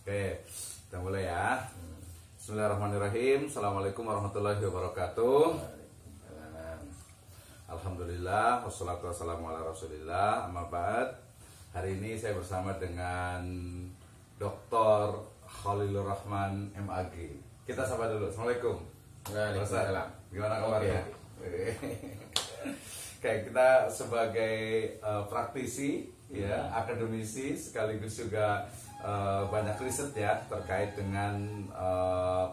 Oke, kita mulai ya. Bismillahirrahmanirrahim. Assalamualaikum warahmatullahi wabarakatuh. Alhamdulillah, wassalatu wassalamu ala rasulillah. Amma ba'd. Hari ini saya bersama dengan Dr. Khalilur Rahman MAG. Kita sapa dulu. Assalamualaikum. Waalaikumsalam. Gimana kabarnya? Kayak kita sebagai praktisi, ya, akademisi, sekaligus juga banyak riset ya terkait dengan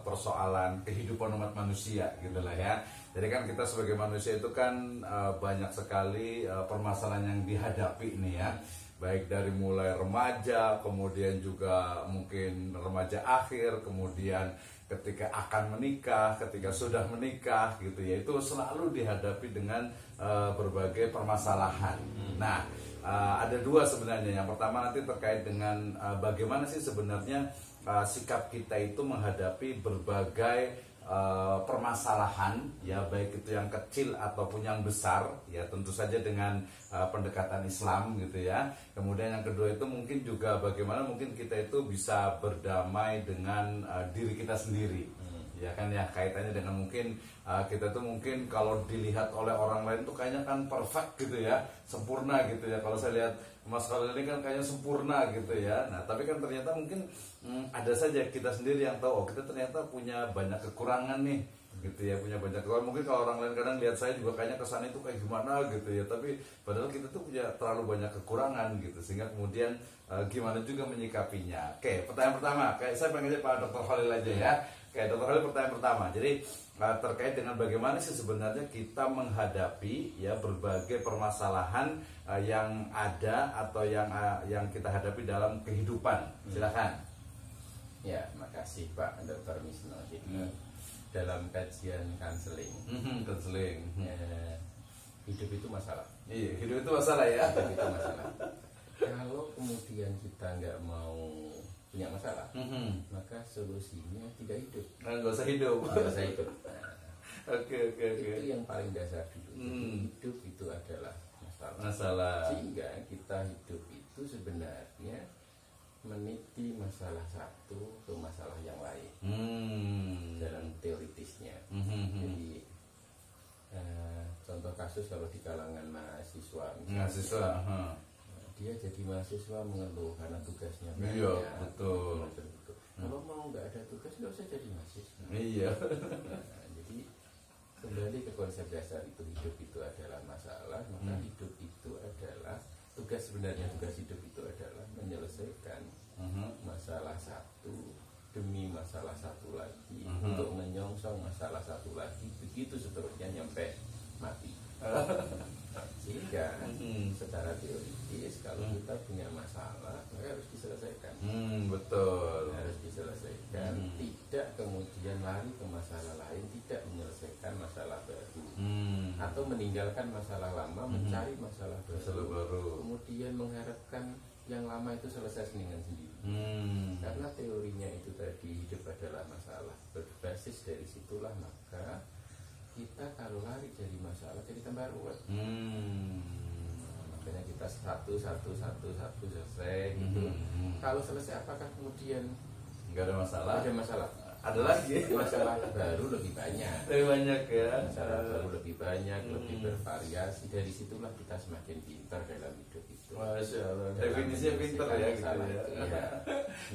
persoalan kehidupan umat manusia, gitulah ya. Jadi kan kita sebagai manusia itu kan banyak sekali permasalahan yang dihadapi nih ya, baik dari mulai remaja, kemudian juga mungkin remaja akhir, kemudian ketika akan menikah, ketika sudah menikah gitu ya, itu selalu dihadapi dengan berbagai permasalahan. Nah, ada dua sebenarnya. Yang pertama nanti terkait dengan bagaimana sih sebenarnya sikap kita itu menghadapi berbagai permasalahan ya, baik itu yang kecil ataupun yang besar ya, tentu saja dengan pendekatan Islam gitu ya. Kemudian yang kedua itu mungkin juga bagaimana mungkin kita itu bisa berdamai dengan diri kita sendiri. Ya kan ya, kaitannya dengan mungkin kita tuh mungkin kalau dilihat oleh orang lain tuh kayaknya kan perfect gitu ya, sempurna gitu ya. Kalau saya lihat Mas Khalil ini kan kayaknya sempurna gitu ya. Nah tapi kan ternyata mungkin ada saja kita sendiri yang tahu, oh kita ternyata punya banyak kekurangan nih gitu ya, punya banyak kekurangan. Mungkin kalau orang lain kadang lihat saya juga kayaknya kesannya itu kayak gimana gitu ya, tapi padahal kita tuh punya terlalu banyak kekurangan gitu, sehingga kemudian gimana juga menyikapinya. Oke, pertanyaan pertama, kayak saya pengen aja Pak Dr. Khalil aja ya. Oke, Dr. Khalil, pertanyaan pertama. Jadi terkait dengan bagaimana sih sebenarnya kita menghadapi ya berbagai permasalahan yang ada atau yang kita hadapi dalam kehidupan. Silakan. Ya, makasih Pak Dr. Misno. Jadi dalam kajian konseling, hidup itu masalah. Iya, hidup itu masalah ya. Hidup itu masalah. Kalau kemudian kita nggak mau punya masalah, maka solusinya tidak hidup. Nggak usah hidup. Nggak usah hidup. Oke. Itu yang paling dasar dulu. Hidup itu adalah Masalah. Sehingga kita hidup itu sebenarnya meniti masalah satu ke masalah yang lain dalam teoritisnya. Jadi contoh kasus kalau di kalangan mahasiswa misalnya, dia jadi mahasiswa mengeluh karena tugasnya banyak. Iya, betul. Kalau mau nggak ada tugas nggak usah jadi mahasiswa. Iya. Jadi kembali ke konsep dasar itu, hidup itu adalah masalah, maka hidup itu adalah tugas. Sebenarnya tugas hidup itu adalah menyelesaikan masalah satu demi masalah satu lagi, untuk menyongsong masalah satu lagi, begitu seterusnya nyampe mati. Sehingga secara teoritis kalau kita punya masalah maka harus diselesaikan. Betul. Harus diselesaikan, tidak kemudian lari ke masalah lain, tidak menyelesaikan masalah baru, atau meninggalkan masalah lama, mencari masalah baru, kemudian mengharapkan yang lama itu selesai dengan sendiri. Karena teorinya itu tadi, hidup adalah masalah, berbasis dari situlah maka kita kalau lari dari masalah jadi tambah ruwet. Makanya kita satu selesai gitu. Kalau selesai apakah kemudian nggak ada masalah? Ada masalah. Ada lagi. Masalah baru lebih banyak. Lebih banyak ya. Masalah baru lebih banyak, lebih bervariasi. Dari situlah kita semakin pintar dalam hidup itu. Masya Allah. Definisinya pintar ya gitu ya.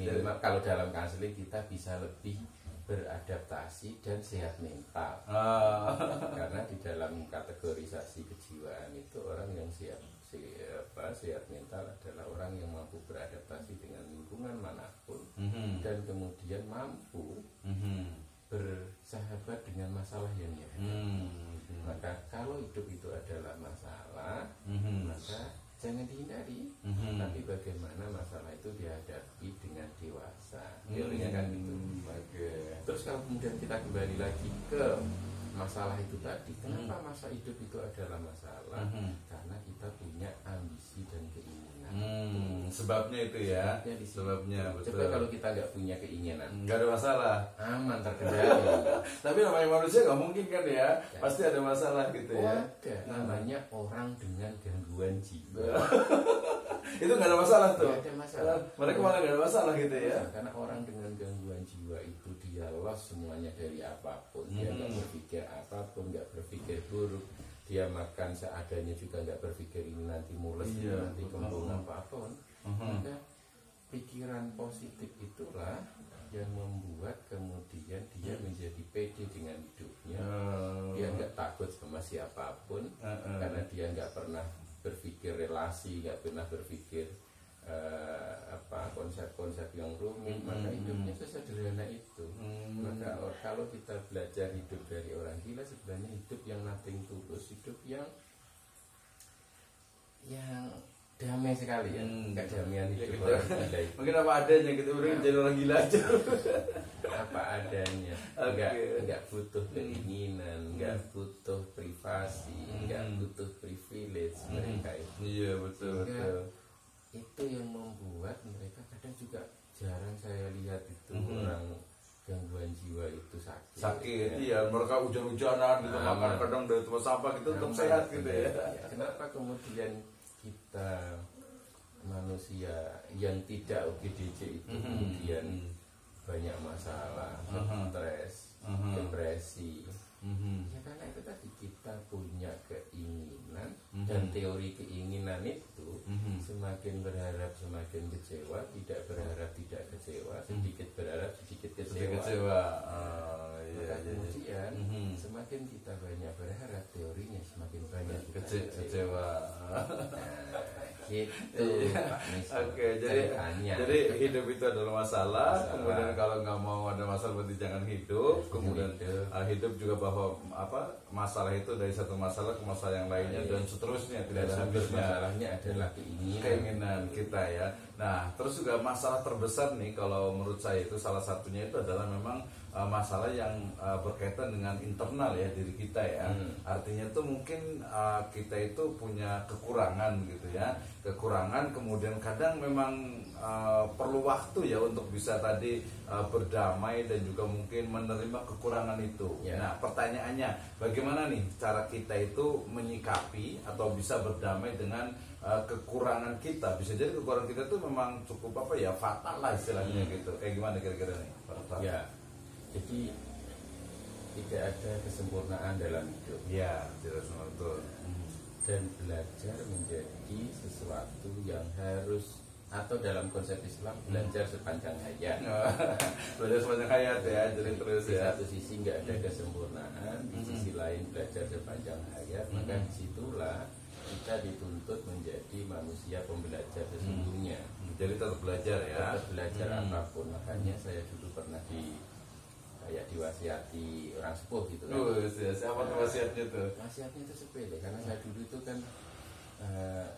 Minimal kalau dalam konseling kita bisa lebih beradaptasi dan sehat mental. Karena di dalam kategorisasi kejiwaan itu orang yang sehat mental adalah orang yang mampu beradaptasi dengan lingkungan manapun, dan kemudian mampu bersahabat dengan masalah yang dihadapi. Maka kalau hidup itu adalah masalah, maka jangan dihindari, tapi bagaimana masalah itu dihadapi dengan dewasa. Teorinya kan gitu. Terus kalau kemudian kita kembali lagi ke masalah itu tadi, kenapa masa hidup itu adalah masalah? karena kita punya ambisi dan keinginan. Sebabnya itu ya. Sebabnya betul. Coba kalau kita nggak punya keinginan, nggak ada masalah, aman, terkendali. Tapi namanya manusia nggak mungkin kan ya, pasti ada masalah gitu ya. Ada namanya orang dengan gangguan jiwa. Itu nggak ada masalah tuh. Nggak ada masalah. Mereka malah nggak ada masalah gitu ya. Karena orang dengan gangguan jiwa itu dia loss semuanya dari apapun. Dia nggak berpikir apapun, nggak berpikir buruk. Dia makan seadanya juga nggak berpikir ini nanti mules, nanti kembung apapun. Maka pikiran positif itulah yang membuat kemudian dia menjadi pede dengan hidupnya. Dia nggak takut sama siapapun karena dia nggak pernah berpikir relasi, nggak pernah berpikir konsep-konsep yang rumit. Maka hidupnya sesederhana itu. Maka kalau kita belajar hidup dari orang gila, sebenarnya hidup yang nothing tulus, hidup yang damai sekali ya. Kedamaian hidup orang gila itu. Mungkin apa adanya gitu, jadi orang gila aja. Apa adanya, nggak butuh keinginan, nggak butuh privasi, nggak butuh privilege mereka itu. Iya betul. Itu yang membuat mereka kadang juga jarang saya lihat itu orang gangguan jiwa itu sakit. Iya, mereka hujan-hujanan gitu, makan kadang dari tempat sampah gitu tetap sehat gitu ya. Kenapa kemudian kita manusia yang tidak OGDJ itu kemudian banyak masalah, stres, depresi? Ya karena itu tadi kita punya keinginan dan teori keinginan itu semakin berharap semakin kecewa, tidak berharap tidak kecewa, sedikit berharap sedikit kecewa. Maka kemudian semakin kita banyak berharap, teorinya semakin banyak kecewa. Gitu. Oke, jadi hidup itu adalah masalah. Kemudian kalau nggak mau ada masalah berarti jangan hidup. Kemudian hidup juga bahwa masalah itu dari satu masalah ke masalah yang lainnya dan seterusnya, tidak ada habisnya. Masalahnya adalah keinginan kita ya. Nah, terus juga masalah terbesar nih kalau menurut saya itu salah satunya itu adalah memang masalah yang berkaitan dengan internal ya, diri kita ya. Artinya tuh mungkin kita itu punya kekurangan gitu ya. Kekurangan, kemudian kadang memang perlu waktu ya untuk bisa tadi berdamai dan juga mungkin menerima kekurangan itu. Nah, pertanyaannya bagaimana nih cara kita itu menyikapi atau bisa berdamai dengan kekurangan kita? Bisa jadi kekurangan kita tuh memang cukup fatal lah istilahnya gitu. Kayak gimana kira-kira nih Pak? Ya, jadi tidak ada kesempurnaan dalam hidup. Ya, tidak semua betul. Dan belajar menjadi sesuatu yang harus, atau dalam konsep Islam belajar sepanjang hayat. Belajar sepanjang hayat ya, jadi terus di ya. satu sisi nggak ada kesempurnaan, di sisi lain belajar sepanjang hayat. Maka disitulah kita dituntut menjadi manusia pembelajar sesungguhnya. Jadi tetap belajar ya. Tetap belajar apapun. Makanya saya dulu pernah diwasiati orang sepuh gitu kan. Siapa tuh wasiatnya tuh? Wasiatnya itu sepele, karena saya dulu itu kan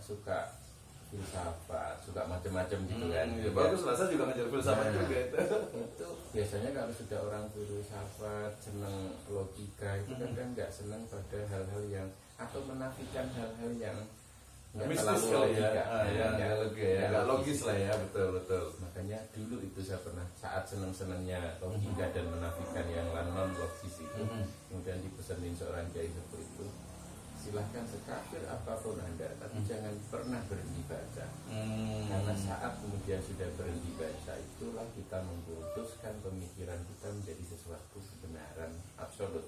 suka filsafat, suka macam-macam gitu kan. Ya, bagus lah, saya juga ngajar filsafat juga itu. Itu biasanya kalau sudah orang filsafat, senang logika, itu kan nggak senang pada hal-hal yang, atau menafikan hal-hal yang mistis kali ya, nggak logis lah ya, betul. Makanya dulu itu saya pernah saat seneng-senengnya logika dan menafikan yang non logis itu, kemudian dipesenin seorang kiai seperti itu, silahkan sekafir apapun Anda, tapi jangan pernah berhenti baca. Karena saat kemudian sudah berhenti baca, itulah kita memutuskan pemikiran kita menjadi sesuatu kebenaran absolut.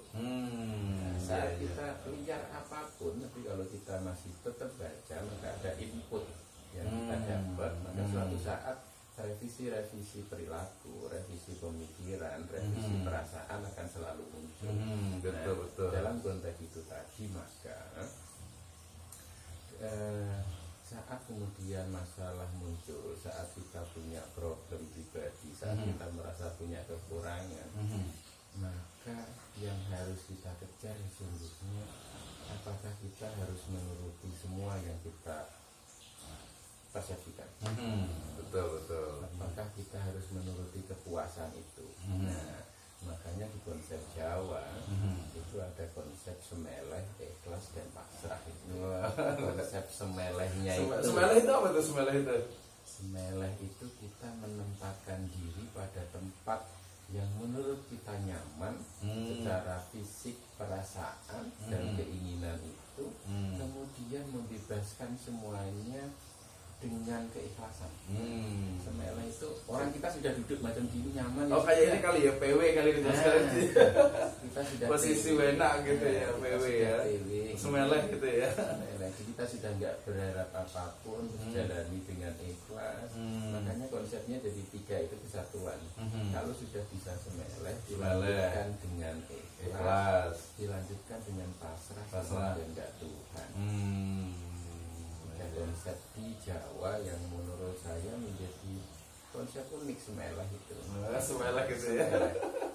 Saat kita liar apapun, tapi kalau kita masih tetap baca, maka ada input yang kita dapat. Maka suatu saat revisi perilaku, revisi pemikiran, revisi perasaan akan selalu muncul. Betul. Dalam konteks itu tadi, maka saat kemudian masalah muncul, saat kita punya problem pribadi, saat kita merasa punya kekurangan, maka yang harus kita kejar sesungguhnya, apakah kita harus menuruti semua yang kita persepsikan? Betul. Apakah kita harus menuruti kepuasan itu? Nah, Makanya di konsep Jawa itu ada konsep semeleh, ikhlas dan pasrah itu. Konsep semelehnya itu. Semeleh itu apa tuh semeleh itu? Semeleh itu kita menempatkan diri pada tempat yang menurut kita nyaman secara fisik, perasaan dan keinginan itu, kemudian membebaskan semuanya dengan keikhlasan. Semeleh itu orang kita sudah duduk macam gini nyaman. Oh kayak ini kali ya PW kali ini kita sudah posisi wena gitu ya PW ya. Semeleh gitu ya. Semeleh. Kita sudah nggak berharap apapun, jalani dengan ikhlas. Makanya konsepnya jadi 3 itu kesatuan. Kalau sudah bisa semeleh, dilanjutkan dengan ikhlas, dilanjutkan dengan pasrah kepada Tuhan. Konsep di Jawa yang menurut saya menjadi konsep unik semeleh itu. Semeleh gitu ya.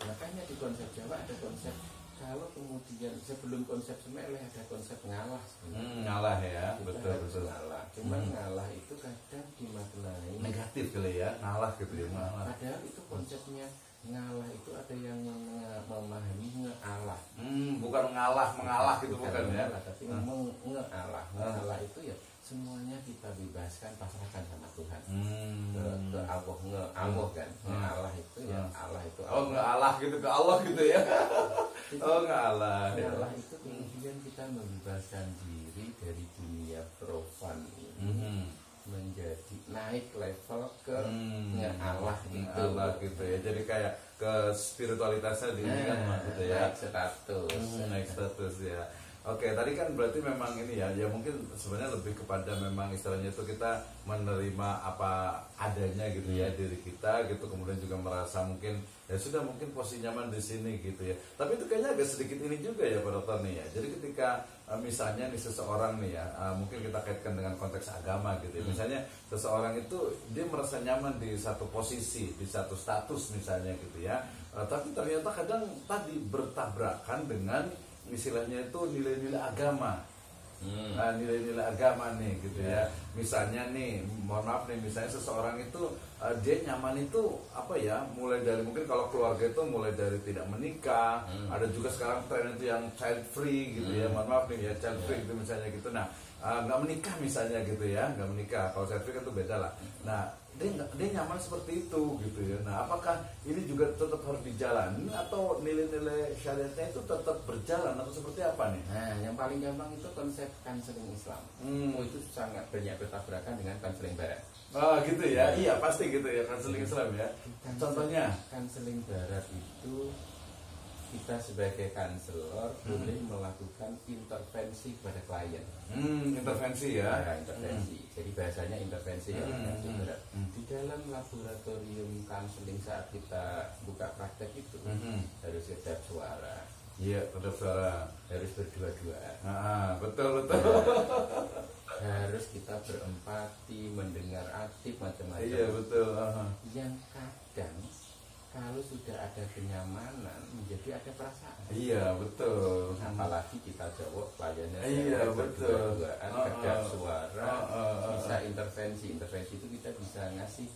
Makanya di konsep Jawa ada konsep, kalau kemudian sebelum konsep semeleh ada konsep ngalah. Ngalah ya, betul. Ngalah. Cuma ngalah itu kadang dimaknai negatif kali ya, ngalah gitu ya. Ngalah. Padahal itu konsepnya ngalah itu ada yang memahami ngealah. Bukan mengalah gitu bukan ya. Tapi ngealah. Ngealah itu ya semuanya kita bebaskan, pasrahkan sama Tuhan. Ke Allah, Allah kan. Allah itu ya Allah itu Allah. Oh ngealah gitu ke Allah gitu ya. Oh ngealah. Allah itu kemudian kita membebaskan diri dari dunia profan ini menjadi naik level ke ngealah gitu. Allah gitu ya. Jadi kayak ke spiritualitasnya diinginkan gitu ya. Naik status ya. Oke, tadi kan berarti memang ini ya mungkin sebenarnya lebih kepada memang istilahnya itu kita menerima apa adanya gitu ya diri kita gitu, kemudian juga merasa mungkin ya sudah mungkin posisi nyaman di sini gitu ya. Tapi itu kayaknya agak sedikit ini juga ya Pak Dokter nih ya. Jadi ketika misalnya nih seseorang nih ya mungkin kita kaitkan dengan konteks agama gitu ya. Misalnya seseorang itu dia merasa nyaman di satu posisi, di satu status misalnya gitu ya. Tapi ternyata kadang tadi bertabrakan dengan istilahnya itu nilai-nilai agama. Nilai-nilai agama nih gitu ya. Misalnya nih, mohon maaf nih, misalnya seseorang itu dia nyaman itu apa ya? Mulai dari mungkin kalau keluarga itu mulai dari tidak menikah, ada juga sekarang tren itu yang child free gitu ya. Mohon maaf nih ya, child free itu misalnya gitu. Nah, nggak menikah misalnya gitu ya, nggak menikah. Kalau child free kan itu beda lah. Nah, dia nyaman seperti itu gitu ya. Nah, apakah ini juga tetap harus dijalani atau nilai-nilai syariatnya itu tetap berjalan atau seperti apa nih? Nah, yang paling gampang itu konsep kanseling Islam. Itu sangat banyak bertabrakan dengan kanseling Barat. Oh gitu ya, iya pasti gitu ya kanseling Islam ya. Contohnya? Kanseling Barat itu kita sebagai kanselor boleh melakukan intervensi pada klien. Intervensi ya? Ya, intervensi. Jadi bahasanya intervensi ya. Di dalam laboratorium kanseling saat kita buka praktek itu harus kedap suara. Iya, kedap suara. Harus berdua-duaan. Betul. Harus kita berempati, mendengar aktif macam-macam. Iya betul. Yang kadang kalau sudah ada kenyamanan menjadi ada perasaan. Iya betul. Apalagi kita jawab kliennya. Iya betul. Kedap suara, bisa intervensi itu kita bisa ngasih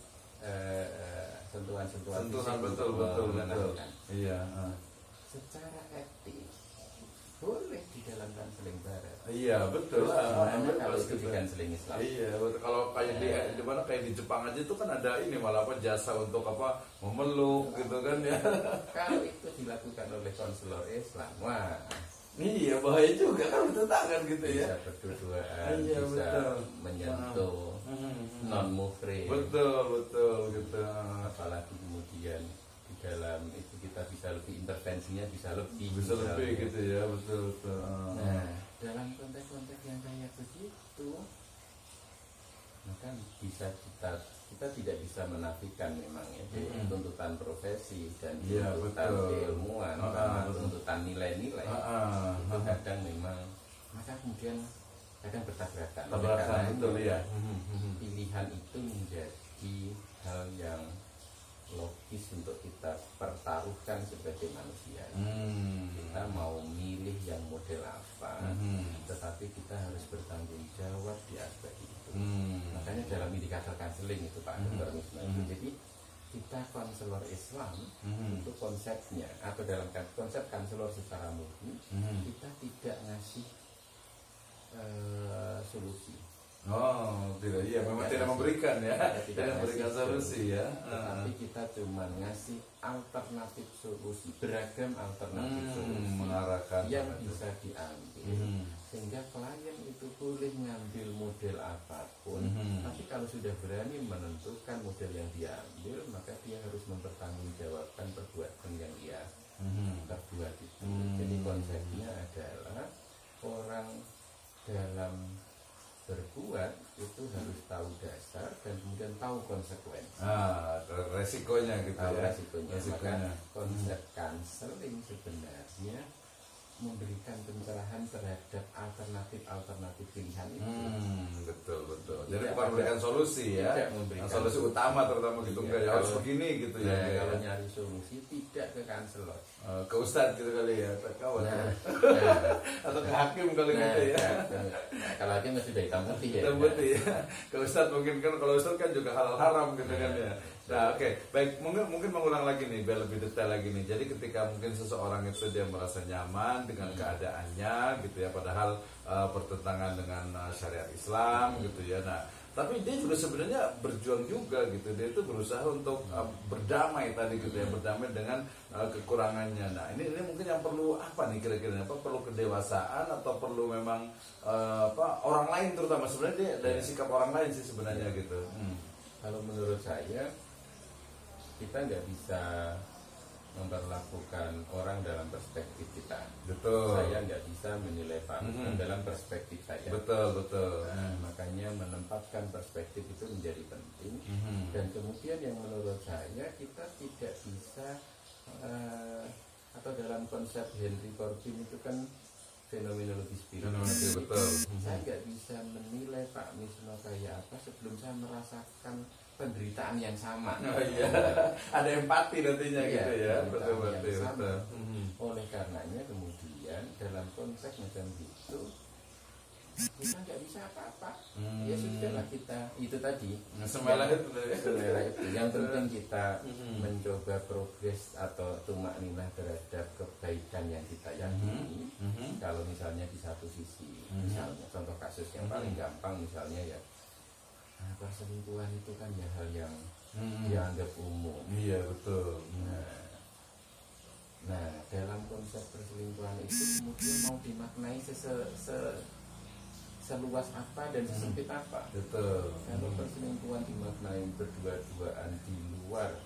sentuhan-sentuhan. Betul. Iya. Secara etis boleh di dalam kanseling Barat. Iya betul lah. Kalau itu di kanseling Islam. Iya betul. Kalau kayak di mana kayak di Jepang aja itu kan ada ini malah apa jasa untuk apa memeluk gitu kan ya. Kalau itu dilakukan oleh konselor Islam, wah. Iya bahaya juga kan bertentangan gitu ya. Bisa berdua-duaan, bisa menyentuh non mufri. Betul gitu. Apalagi kemudian di dalam itu kita bisa lebih intervensinya bisa lebih gitu ya betul. Nah dalam konteks-konteks yang kayak begitu maka bisa kita tidak bisa menafikan memang ya tuntutan profesi dan tuntutan keilmuan tuntutan nilai-nilai itu kadang memang maka kemudian kadang bertabrakan karena itu ya pilihan itu menjadi hal yang logis untuk kita pertaruhkan sebagai manusia. Kita mau milih yang model apa, tetapi kita harus bertanggung jawab di aspek itu. Makanya dalam indikator kanseling itu Pak Dr. Misbah, jadi kita konselor Islam itu konsepnya atau dalam konsep konselor secara murni kita tidak ngasih solusi. Oh, tidak, iya, memang tidak memberikan ya, tidak memberikan solusi ya. Tapi kita cuma ngasih alternatif solusi, beragam alternatif solusi mengarahkan yang bisa diambil, sehingga klien itu boleh ngambil model apapun, tapi kalau sudah berani menentukan model yang diambil, maka dia harus mempertanggungjawabkan perbuatan yang dia perbuat itu. Jadi konsepnya adalah orang dalam berbuat itu harus tahu dasar dan kemudian tahu konsekuensi. Resikonya gitu tahu ya. Resikonya. Maka konsep counseling sebenarnya memberikan pencerahan terhadap alternatif pilihan itu. Betul. Jadi bukan memberikan solusi ya. Solusi utama terutama gitu enggak harus begini gitu ya. Kalau nyari solusi tidak ke counselor. Ke ustadz gitu kali ya, kawan. Atau ke hakim kali gitu ya. Kalau hakim sudah hitam putih ya. Hitam putih ya. Ke ustadz mungkin kan, kalau ustadz kan juga halal haram gitu kan ya. Nah, oke. Baik, mungkin mengulang lagi nih biar lebih detail lagi nih. Jadi ketika mungkin seseorang itu dia merasa nyaman dengan keadaannya gitu ya, padahal bertentangan dengan syariat Islam gitu ya. Nah, tapi dia juga sebenarnya berjuang juga gitu. Dia itu berusaha untuk berdamai tadi gitu ya, berdamai dengan kekurangannya. Nah, ini mungkin yang perlu apa nih kira-kira? Apa perlu kedewasaan atau perlu memang orang lain terutama sebenarnya dia dari sikap orang lain sih sebenarnya gitu. Kalau menurut saya kita nggak bisa memperlakukan orang dalam perspektif kita. Betul. Saya nggak bisa menilai Pak dalam perspektif saya. Betul. Makanya menempatkan perspektif itu menjadi penting. Dan kemudian yang menurut saya kita tidak bisa atau dalam konsep Henry Corbin itu kan fenomenologi spiritual. Betul. Saya nggak bisa menilai Pak Misno kayak apa sebelum saya merasakan penderitaan yang sama. Iya. Ada empati nantinya gitu ya. Betul. Oleh karenanya kemudian dalam konteks macam itu kita nggak bisa apa-apa. Ya sudahlah kita itu tadi. Semalah itu. Yang penting kita mencoba progres atau tumakninah terhadap kebaikan yang kita yakini. Kalau misalnya di satu sisi, misalnya contoh kasus yang paling gampang misalnya ya. Perselingkuhan itu kan ya hal yang dianggap umum. Iya betul. Nah dalam konsep perselingkuhan itu kemudian mau dimaknai seluas apa dan sesempit apa. Betul. Kalau perselingkuhan dimaknai berdua-duaan di luar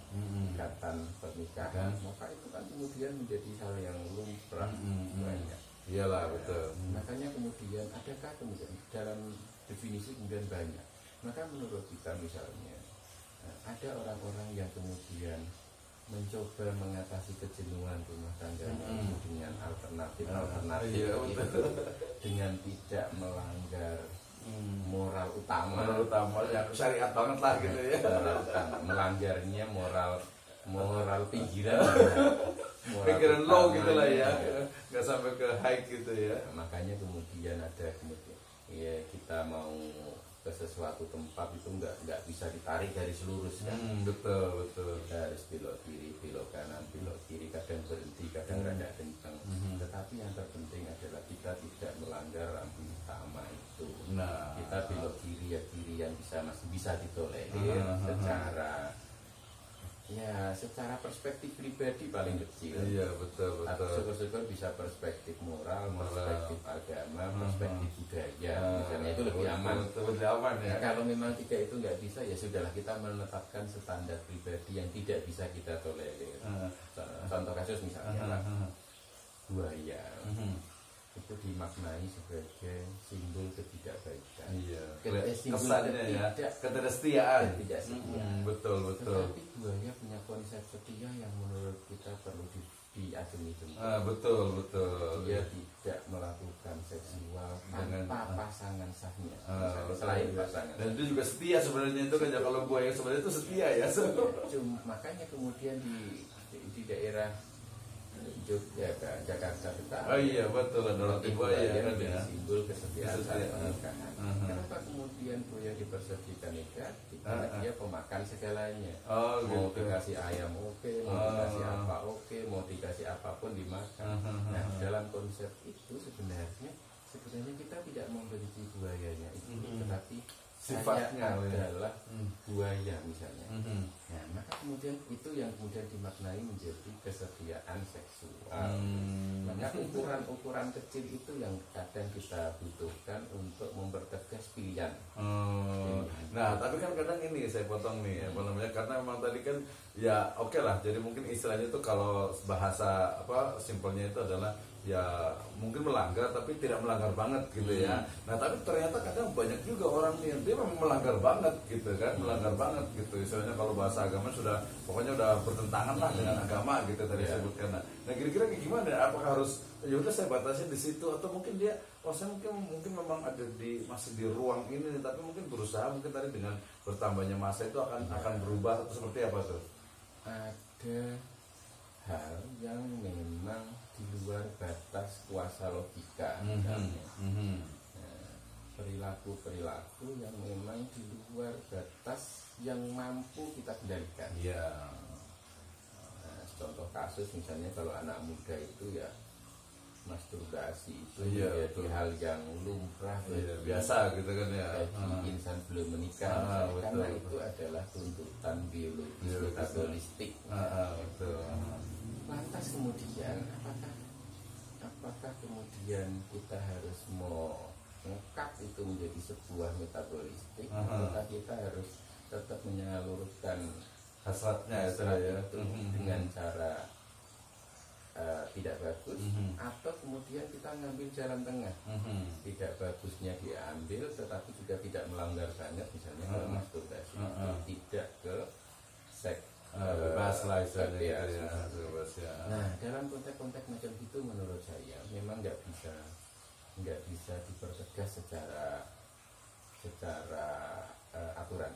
ikatan pernikahan, maka itu kan kemudian menjadi hal yang lumrah banyak. Iyalah betul. Makanya kemudian adakah kemudian dalam definisi kemudian banyak. Maka menurut kita misalnya ada orang-orang yang kemudian mencoba mengatasi kejenuhan rumah tangganya dengan alternatif itu dengan tidak melanggar moral utama yang syariat banget lah gitu ya. Melanggarnya moral pikiran low gitu lah ya, nggak sampai ke high gitu ya. Makanya kemudian ya kita mau ke sesuatu tempat itu nggak bisa ditarik dari lurus kan. Betul. Kita harus belok kiri, belok kanan, belok kiri, kadang berhenti, kadang rada kencang. Tetapi yang terpenting adalah kita tidak melanggar rambu utama itu. Nah, kita belok kiri yang masih bisa ditolerir secara perspektif pribadi paling kecil. Iya betul. Atau syukur-syukur bisa perspektif moral, perspektif agama, perspektif budaya. Misalnya itu lebih aman. Lebih aman ya. Kalau memang tiga itu nggak bisa ya sudahlah kita menetapkan standar pribadi yang tidak bisa kita tolerir. Contoh kasus misalnya buaya. Itu dimaknai sebagai simbol ketidakbaikan. Iya. Kesannya ya. Ketidaksetiaan. Tidak setia. Betul. Tetapi buaya punya konsep setia yang menurut kita perlu diacungi jempol. Betul. Dia tidak melakukan seksual tanpa pasangan sahnya. Selain pasangan. Dan itu juga setia sebenarnya itu kan ya, kalau buaya sebenarnya itu setia ya. Makanya kemudian di daerah Jogja kan, Jakarta Utara. Oh iya betul, ada roti buaya kan ya. Simbol kesetiaan saat pernikahan. Kenapa kemudian buaya dipersepsikan negatif? Karena dia pemakan segalanya. Mau dikasih ayam oke, mau dikasih apa oke, mau dikasih apapun dimakan. Nah dalam konsep itu sebenarnya kita tidak membenci buayanya itu, tetapi sifatnya adalah buaya misalnya. Nah, maka kemudian itu yang kemudian dimaknai menjadi kesetiaan seksual. Maka ukuran-ukuran kecil itu yang kadang kita butuhkan untuk mempertegas pilihan. Nah, tapi kan kadang ini saya potong nih, apa namanya? Karena memang tadi kan ya oke lah. Jadi mungkin istilahnya itu kalau bahasa apa simpelnya itu adalah ya mungkin melanggar tapi tidak melanggar banget gitu ya. Nah tapi ternyata kadang banyak juga orang nih dia memang melanggar banget gitu kan, melanggar banget gitu. Istilahnya kalau bahasa agama sudah pokoknya udah bertentangan lah dengan agama gitu tadi sebutkan. Nah kira-kira kayak gimana? Apakah harus ya udah saya batasi di situ atau mungkin dia saya mungkin memang ada masih di ruang ini tapi mungkin berusaha mungkin tadi dengan bertambahnya masa itu akan berubah atau seperti apa tuh? Ada hal yang memang di luar batas kuasa logika misalnya. Perilaku-perilaku yang memang di luar batas yang mampu kita kendalikan. Contoh kasus misalnya kalau anak muda itu ya masturbasi itu menjadi hal yang lumrah biasa gitu kan ya bagi insan belum menikah karena itu adalah tuntutan biologis metabolistik. Lantas kemudian apakah kemudian kita harus mengangkat itu menjadi sebuah metabolistik atau kita harus tetap menyalurkan hasratnya itu dengan cara tidak bagus atau kemudian kita ngambil jalan tengah. Tidak bagusnya diambil tetapi juga tidak melanggar banget misalnya kalau masturbasi tidak ke seks bebas lah istilahnya ya. Nah dalam konteks-konteks macam itu menurut saya memang nggak bisa dipertegas secara aturan.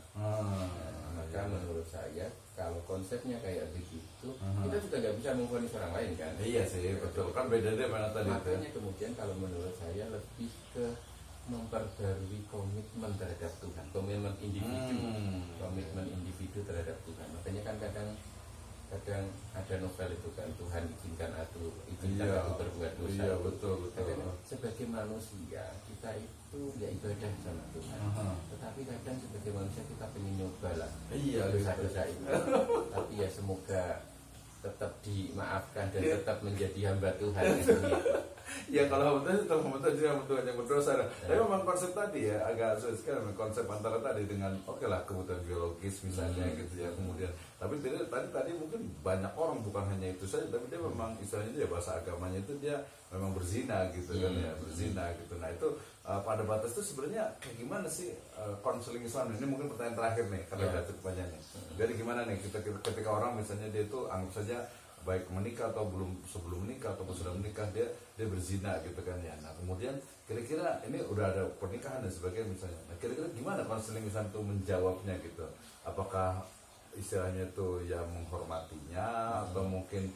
Maka menurut saya kalau konsepnya kayak begitu kita juga nggak bisa memvonis orang lain kan. Iya sih betul kan beda deh mana tadi. Makanya kemudian kalau menurut saya lebih ke memperbarui komitmen terhadap Tuhan, komitmen individu terhadap Tuhan. Makanya kan kadang ada novel itu kan Tuhan izinkan aku berbuat dosa. Iya betul. Kadang sebagai manusia kita itu ya ibadah sama Tuhan. Tetapi kadang sebagai manusia kita pengen nyoba lah dosa-dosa itu. Tapi ya semoga tetap dimaafkan dan tetap menjadi hamba Tuhan. Ya kalau betul juga Tuhan yang berdosa. Tapi memang konsep tadi ya agak sulit sekali konsep antara tadi dengan oke lah kebutuhan biologis misalnya gitu ya kemudian. Tapi tadi mungkin banyak orang bukan hanya itu saja tapi dia memang istilahnya dia bahasa agamanya itu dia memang berzina gitu kan ya berzina gitu. Nah itu pada batas itu sebenarnya kayak gimana sih konseling Islam ini mungkin pertanyaan terakhir nih karena udah cukup banyak nih. Jadi gimana nih ketika orang misalnya dia itu anggap saja baik menikah atau sebelum menikah ataupun sudah menikah dia berzina gitu kan ya. Nah kemudian kira-kira ini udah ada pernikahan dan sebagainya misalnya. Nah kira-kira gimana konseling Islam itu menjawabnya gitu? Apakah istilahnya itu ya menghormatinya atau mungkin